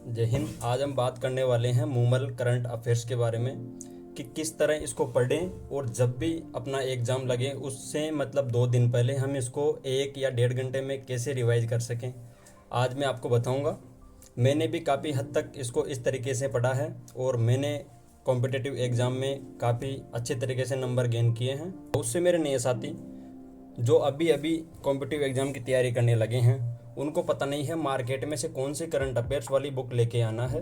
जय हिंद। आज हम बात करने वाले हैं मूमल करंट अफेयर्स के बारे में कि किस तरह इसको पढ़ें और जब भी अपना एग्ज़ाम लगे उससे मतलब 2 दिन पहले हम इसको 1 या 1.5 घंटे में कैसे रिवाइज कर सकें, आज मैं आपको बताऊंगा। मैंने भी काफ़ी हद तक इसको इस तरीके से पढ़ा है और मैंने कॉम्पिटिटिव एग्ज़ाम में काफ़ी अच्छे तरीके से नंबर गेन किए हैं। उससे मेरे नए साथी जो अभी अभी कॉम्पिटिटिव एग्ज़ाम की तैयारी करने लगे हैं उनको पता नहीं है मार्केट में से कौन सी करंट अफेयर्स वाली बुक लेके आना है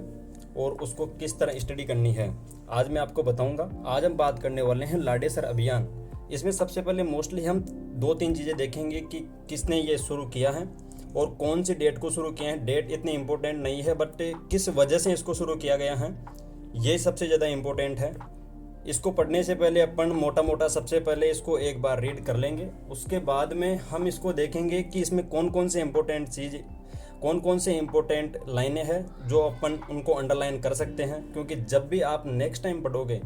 और उसको किस तरह स्टडी करनी है, आज मैं आपको बताऊंगा। आज हम बात करने वाले हैं लाडेसर अभियान। इसमें सबसे पहले मोस्टली हम 2-3 चीज़ें देखेंगे कि किसने ये शुरू किया है और कौन सी डेट को शुरू किया है। डेट इतनी इम्पोर्टेंट नहीं है बट किस वजह से इसको शुरू किया गया है ये सबसे ज़्यादा इम्पोर्टेंट है। इसको पढ़ने से पहले अपन मोटा मोटा सबसे पहले इसको एक बार रीड कर लेंगे, उसके बाद में हम इसको देखेंगे कि इसमें कौन कौन से इम्पोर्टेंट चीज़, कौन कौन से इम्पोर्टेंट लाइनें हैं जो अपन उनको अंडरलाइन कर सकते हैं। क्योंकि जब भी आप नेक्स्ट टाइम पढ़ोगे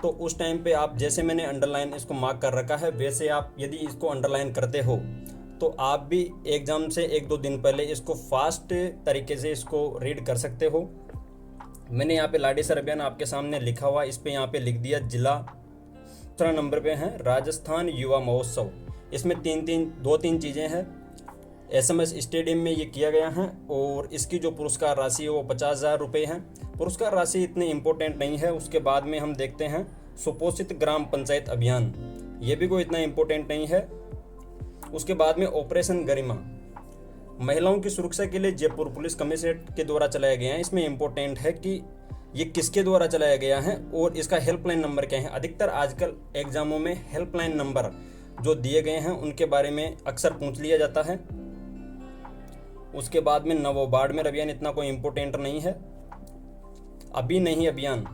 तो उस टाइम पे आप जैसे मैंने अंडरलाइन इसको मार्क कर रखा है वैसे आप यदि इसको अंडरलाइन करते हो तो आप भी एग्ज़ाम से 1-2 दिन पहले इसको फास्ट तरीके से इसको रीड कर सकते हो। मैंने यहाँ पे लाडेसर अभियान आपके सामने लिखा हुआ, इस पे यहाँ पे लिख दिया जिला। दूसरा नंबर पे है राजस्थान युवा महोत्सव। इसमें 2-3 चीज़ें हैं। SMS स्टेडियम में ये किया गया है और इसकी जो पुरस्कार राशि है वो 50,000 रुपये है। पुरस्कार राशि इतनी इम्पोर्टेंट नहीं है। उसके बाद में हम देखते हैं सुपोषित ग्राम पंचायत अभियान, ये भी कोई इतना इम्पोर्टेंट नहीं है। उसके बाद में ऑपरेशन गरिमा, महिलाओं की सुरक्षा के लिए जयपुर पुलिस कमिश्नरेट के द्वारा चलाया गया है। इसमें इम्पोर्टेंट है कि ये किसके द्वारा चलाया गया है और इसका हेल्पलाइन नंबर क्या है। अधिकतर आजकल एग्जामों में हेल्पलाइन नंबर जो दिए गए हैं उनके बारे में अक्सर पूछ लिया जाता है। उसके बाद में नवो बाड़मेर अभियान इतना कोई इम्पोर्टेंट नहीं है। अभी नहीं अभियान,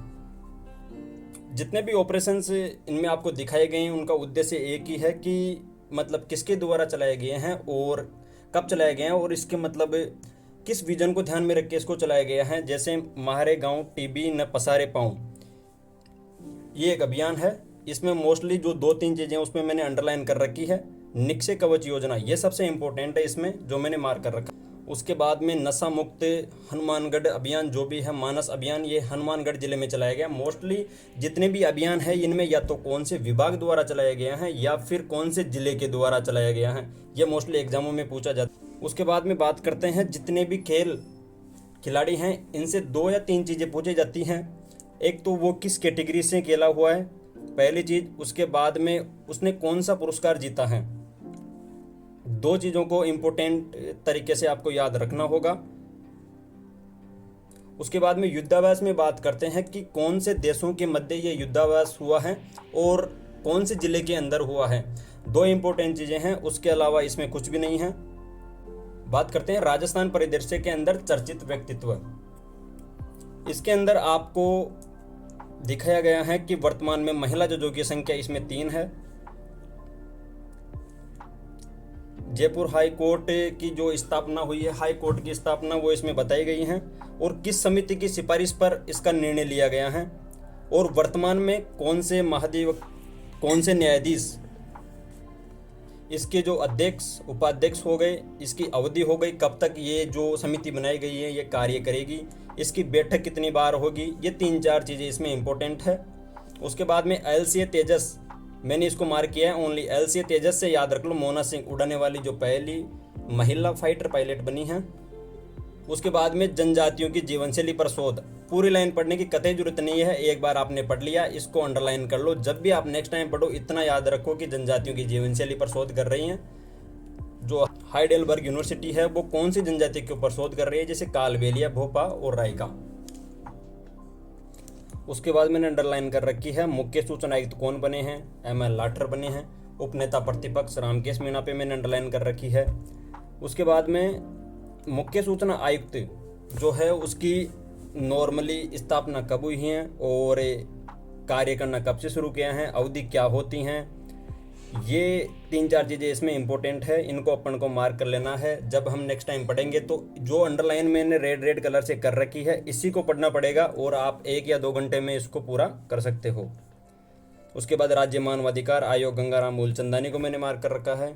जितने भी ऑपरेशन इनमें आपको दिखाए गए हैं उनका उद्देश्य एक ही है कि मतलब किसके द्वारा चलाए गए हैं और कब चलाया गया है और इसके मतलब किस विजन को ध्यान में रख के इसको चलाया गया है। जैसे माहरे गांव टीबी न पसारे पाऊँ, ये एक अभियान है। इसमें मोस्टली जो 2-3 चीज़ें उसमें मैंने अंडरलाइन कर रखी है। निक्षय कवच योजना ये सबसे इम्पोर्टेंट है इसमें जो मैंने मार्क कर रखा। उसके बाद में नशा मुक्त हनुमानगढ़ अभियान जो भी है, मानस अभियान, ये हनुमानगढ़ जिले में चलाया गया। मोस्टली जितने भी अभियान है इनमें या तो कौन से विभाग द्वारा चलाया गया है या फिर कौन से जिले के द्वारा चलाया गया है, ये मोस्टली एग्जामों में पूछा जाता है। उसके बाद में बात करते हैं जितने भी खिलाड़ी हैं इनसे 2 या 3 चीज़ें पूछी जाती हैं। एक तो वो किस कैटेगरी से खेला हुआ है, पहली चीज़। उसके बाद में उसने कौन सा पुरस्कार जीता है। 2 चीज़ों को इम्पोर्टेंट तरीके से आपको याद रखना होगा। उसके बाद में युद्धाभ्यास में बात करते हैं कि कौन से देशों के मध्य ये युद्धाभ्यास हुआ है और कौन से जिले के अंदर हुआ है। 2 इम्पोर्टेंट चीज़ें हैं, उसके अलावा इसमें कुछ भी नहीं है। बात करते हैं राजस्थान परिदृश्य के अंदर चर्चित व्यक्तित्व। इसके अंदर आपको दिखाया गया है कि वर्तमान में महिला जजों की संख्या इसमें 3 है। जयपुर हाई कोर्ट की जो स्थापना हुई है, हाई कोर्ट की स्थापना, वो इसमें बताई गई है और किस समिति की सिफारिश पर इसका निर्णय लिया गया है और वर्तमान में कौन से न्यायाधीश इसके जो अध्यक्ष उपाध्यक्ष हो गए, इसकी अवधि हो गई, कब तक ये जो समिति बनाई गई है ये कार्य करेगी, इसकी बैठक कितनी बार होगी, ये 3-4 चीज़ें इसमें इम्पोर्टेंट है। उसके बाद में LCA तेजस, मैंने इसको मार्क किया है ओनली। LCA तेजस से याद रख लो, मोना सिंह उड़ाने वाली जो पहली महिला फाइटर पायलट बनी है। उसके बाद में जनजातियों की जीवनशैली पर शोध, पूरी लाइन पढ़ने की कतई जरूरत नहीं है, एक बार आपने पढ़ लिया इसको अंडरलाइन कर लो। जब भी आप नेक्स्ट टाइम पढ़ो इतना याद रखो कि जनजातियों की जीवनशैली पर शोध कर रही हैं। जो हाइडेलबर्ग यूनिवर्सिटी है वो कौन सी जनजाति के ऊपर शोध कर रही है, जैसे कालबेलिया, भोपा और रायका। उसके बाद मैंने अंडरलाइन कर रखी है मुख्य सूचना आयुक्त कौन बने हैं, ML लाठर बने हैं। उपनेता प्रतिपक्ष रामकेश मीणा पे मैंने अंडरलाइन कर रखी है। उसके बाद में मुख्य सूचना आयुक्त जो है उसकी नॉर्मली स्थापना कब हुई है और कार्य करना कब से शुरू किया है, अवधि क्या होती हैं, ये 3-4 चीज़ें इसमें इंपॉर्टेंट है। इनको अपन को मार्क कर लेना है। जब हम नेक्स्ट टाइम पढ़ेंगे तो जो अंडरलाइन मैंने रेड कलर से कर रखी है इसी को पढ़ना पड़ेगा और आप 1 या 2 घंटे में इसको पूरा कर सकते हो। उसके बाद राज्य मानवाधिकार आयोग गंगाराम मूलचंदानी को मैंने मार्क कर रखा है।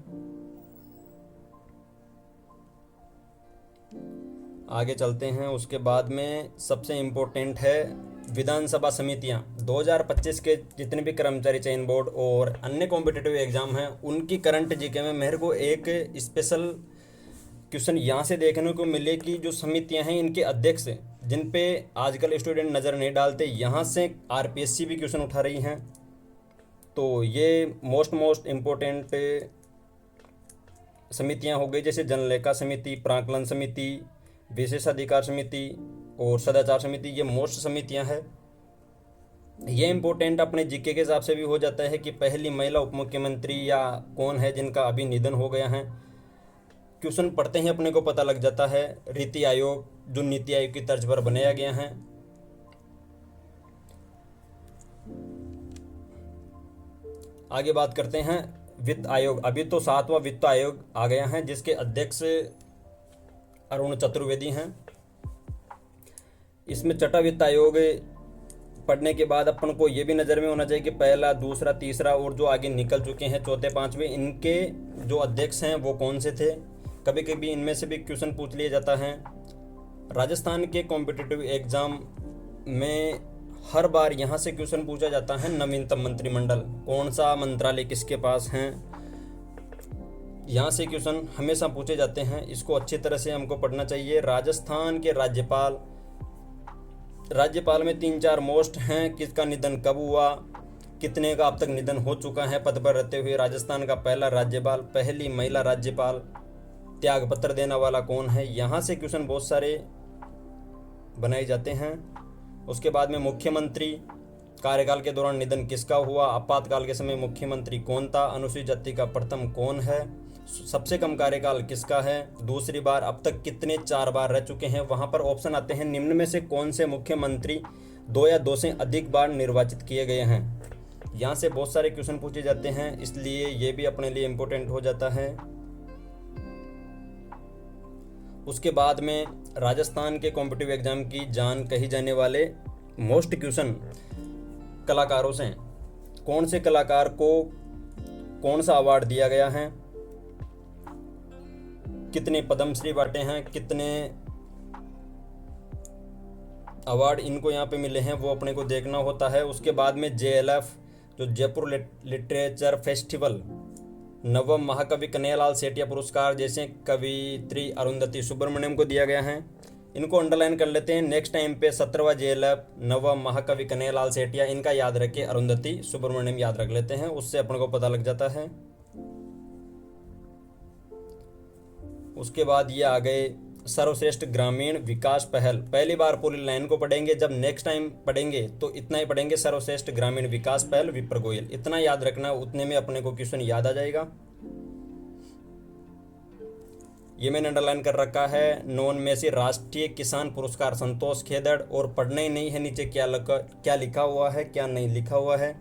आगे चलते हैं। उसके बाद में सबसे इम्पोर्टेंट है विधानसभा समितियां। 2025 के जितने भी कर्मचारी चयन बोर्ड और अन्य कॉम्पिटिटिव एग्जाम हैं उनकी करंट जीके में मेरे को एक स्पेशल क्वेश्चन यहाँ से देखने को मिले कि जो समितियां हैं इनके अध्यक्ष जिन पे आजकल स्टूडेंट नज़र नहीं डालते, यहाँ से आरपीएससी भी क्वेश्चन उठा रही हैं। तो ये मोस्ट इम्पोर्टेंट समितियां हो गई, जैसे जनलेखा समिति, प्राकलन समिति, विशेषाधिकार समिति और सदाचार समिति। ये मोस्ट समितियां हैं। ये इम्पोर्टेंट अपने जीके के हिसाब से भी हो जाता है कि पहली महिला उप मुख्यमंत्री या कौन है जिनका अभी निधन हो गया है। क्वेश्चन पढ़ते ही अपने को पता लग जाता है। नीति आयोग जो नीति आयोग की तर्ज पर बनाया गया है। आगे बात करते हैं वित्त आयोग। अभी तो 7वां वित्त आयोग आ गया है जिसके अध्यक्ष अरुण चतुर्वेदी हैं। इसमें छठा वित्त आयोग पढ़ने के बाद अपन को ये भी नज़र में होना चाहिए कि पहला, दूसरा, तीसरा और जो आगे निकल चुके हैं चौथे, पांचवें, इनके जो अध्यक्ष हैं वो कौन से थे। कभी कभी इनमें से भी क्वेश्चन पूछ लिया जाता है। राजस्थान के कॉम्पिटिटिव एग्जाम में हर बार यहाँ से क्वेश्चन पूछा जाता है नवीनतम मंत्रिमंडल, कौन सा मंत्रालय किसके पास हैं। यहाँ से क्वेश्चन हमेशा पूछे जाते हैं। इसको अच्छी तरह से हमको पढ़ना चाहिए। राजस्थान के राज्यपाल में 3-4 मोस्ट हैं। किसका निधन कब हुआ, कितने का अब तक निधन हो चुका है पद पर रहते हुए। राजस्थान का पहला राज्यपाल, पहली महिला राज्यपाल, त्याग पत्र देने वाला कौन है। यहाँ से क्वेश्चन बहुत सारे बनाए जाते हैं। उसके बाद में मुख्यमंत्री कार्यकाल के दौरान निधन किसका हुआ, आपातकाल के समय मुख्यमंत्री कौन था, अनुसूचित जाति का प्रथम कौन है, सबसे कम कार्यकाल किसका है, दूसरी बार अब तक कितने 4 बार रह चुके हैं। वहाँ पर ऑप्शन आते हैं निम्न में से कौन से मुख्यमंत्री 2 या 2 से अधिक बार निर्वाचित किए गए हैं। यहाँ से बहुत सारे क्वेश्चन पूछे जाते हैं, इसलिए ये भी अपने लिए इम्पोर्टेंट हो जाता है। उसके बाद में राजस्थान के कॉम्पिटिटिव एग्जाम की जान कही जाने वाले मोस्ट क्वेश्चन कलाकारों से। कौन से कलाकार को कौन सा अवार्ड दिया गया है, कितने पद्मश्री बांटे हैं, कितने अवार्ड इनको यहाँ पे मिले हैं वो अपने को देखना होता है। उसके बाद में JLF जो जयपुर लिटरेचर फेस्टिवल, नवम महाकवि कन्हैयालाल सेठिया पुरस्कार जैसे कवित्री अरुंधति सुब्रमण्यम को दिया गया है। इनको अंडरलाइन कर लेते हैं। नेक्स्ट टाइम पे 17वां JLF नवम महाकवि कन्हैयालाल सेठिया, इनका याद रखे, अरुंधति सुब्रमण्यम याद रख लेते हैं, उससे अपन को पता लग जाता है। उसके बाद ये आ गए सर्वश्रेष्ठ ग्रामीण विकास पहल। पहली बार पूरी लाइन को पढ़ेंगे, जब नेक्स्ट टाइम पढ़ेंगे तो इतना ही पढ़ेंगे, सर्वश्रेष्ठ ग्रामीण विकास पहल विप्र गोयल, इतना याद रखना, उतने में अपने को क्वेश्चन याद आ जाएगा। ये मैंने अंडरलाइन कर रखा है। नॉन में से राष्ट्रीय किसान पुरस्कार संतोष खेदड़, और पढ़ना ही नहीं है नीचे क्या लिखा हुआ है क्या नहीं लिखा हुआ है।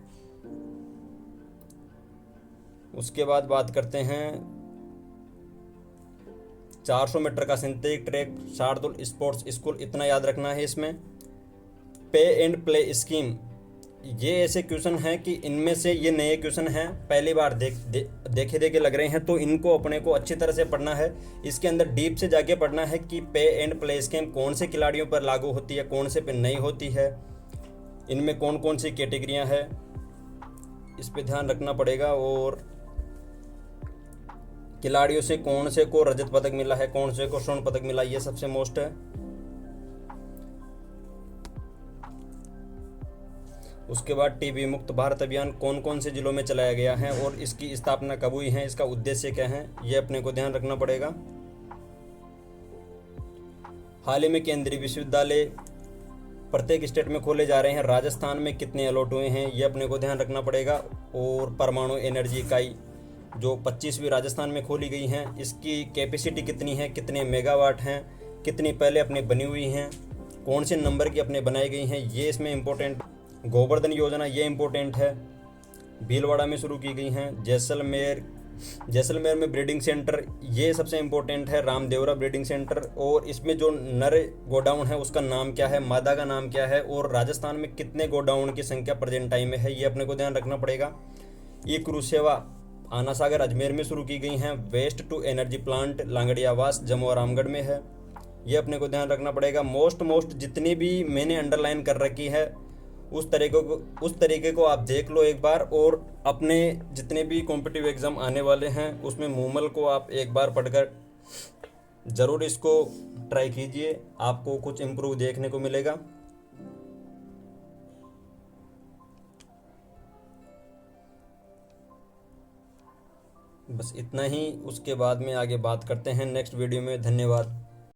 उसके बाद बात करते हैं 400 मीटर का synthetic track, Shardul sports school, इतना याद रखना है। इसमें पे एंड प्ले स्कीम, ये ऐसे क्वेश्चन हैं कि इनमें से ये नए क्वेश्चन हैं, पहली बार देखे लग रहे हैं, तो इनको अपने को अच्छी तरह से पढ़ना है। इसके अंदर डीप से जाके पढ़ना है कि पे एंड प्ले स्कीम कौन से खिलाड़ियों पर लागू होती है, कौन से पे नहीं होती है, इनमें कौन कौन सी कैटेगरियां हैं, इस पे ध्यान रखना पड़ेगा। और खिलाड़ियों से कौन से को रजत पदक मिला है, कौन से को स्वर्ण पदक मिला, ये सबसे मोस्ट है। उसके बाद टीबी मुक्त भारत अभियान कौन कौन से जिलों में चलाया गया है और इसकी स्थापना कब हुई है, इसका उद्देश्य क्या है, ये अपने को ध्यान रखना पड़ेगा। हाल ही में केंद्रीय विश्वविद्यालय प्रत्येक स्टेट में खोले जा रहे हैं, राजस्थान में कितने अलॉट हुए हैं, ये अपने को ध्यान रखना पड़ेगा। और परमाणु एनर्जी इकाई जो 25वीं राजस्थान में खोली गई हैं, इसकी कैपेसिटी कितनी है, कितने मेगावाट हैं, कितनी पहले अपने बनी हुई हैं, कौन से नंबर की अपने बनाई गई हैं, ये इसमें इम्पोर्टेंट। गोवर्धन योजना ये इम्पोर्टेंट है, भीलवाड़ा में शुरू की गई हैं। जैसलमेर में ब्रीडिंग सेंटर, ये सबसे इम्पोर्टेंट है, रामदेवरा ब्रीडिंग सेंटर। और इसमें जो नर गोडाउन है उसका नाम क्या है, मादा का नाम क्या है, और राजस्थान में कितने गोडाउन की संख्या प्रेजेंट टाइम में है, ये अपने को ध्यान रखना पड़ेगा। ये क्रूज सेवा आना सागर अजमेर में शुरू की गई हैं। Waste to energy plant Langariyawas Jammu और रामगढ़ में है। ये अपने को ध्यान रखना पड़ेगा। मोस्ट जितनी भी मैंने अंडरलाइन कर रखी है उस तरीके को आप देख लो एक बार, और अपने जितने भी कॉम्पिटिटिव एग्ज़ाम आने वाले हैं उसमें मूमल को आप एक बार पढ़कर ज़रूर इसको ट्राई कीजिए, आपको कुछ इम्प्रूव देखने को मिलेगा। बस इतना ही, उसके बाद में आगे बात करते हैं नेक्स्ट वीडियो में। धन्यवाद।